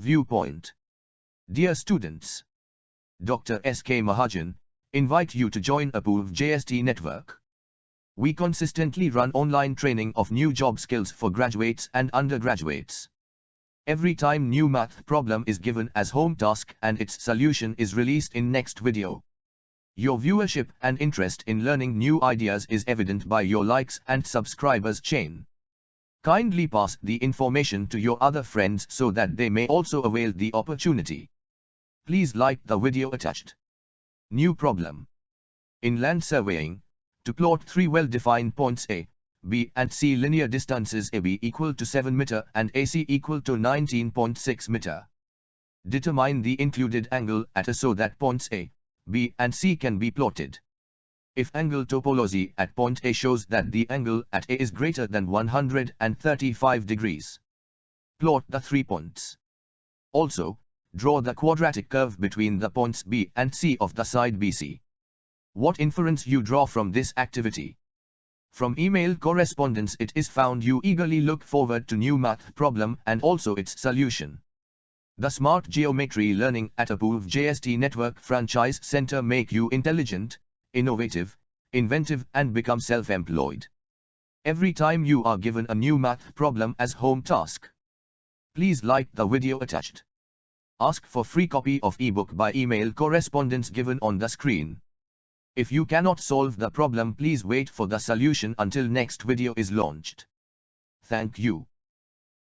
Viewpoint. Dear students, Dr. S.K. Mahajan invite you to join Approved JST network. We consistently run online training of new job skills for graduates and undergraduates. Every time new math problem is given as home task and its solution is released in next video. Your viewership and interest in learning new ideas is evident by your likes and subscribers chain. Kindly pass the information to your other friends so that they may also avail the opportunity. Please like the video attached. New problem. In land surveying, to plot three well-defined points A, B and C linear distances AB equal to 7 meter and AC equal to 19.6 meter. Determine the included angle at A so that points A, B and C can be plotted. If angle topology at point A shows that the angle at A is greater than 135 degrees. Plot the 3 points. Also, draw the quadratic curve between the points B and C of the side BC. What inference you draw from this activity? From email correspondence it is found you eagerly look forward to new math problem and also its solution. The Smart Geometry Learning at Approved JST Network Franchise Center make you intelligent, innovative, inventive and become self-employed. Every time you are given a new math problem as home task. Please like the video attached. Ask for free copy of ebook by email correspondence given on the screen. If you cannot solve the problem, please wait for the solution until next video is launched. Thank you.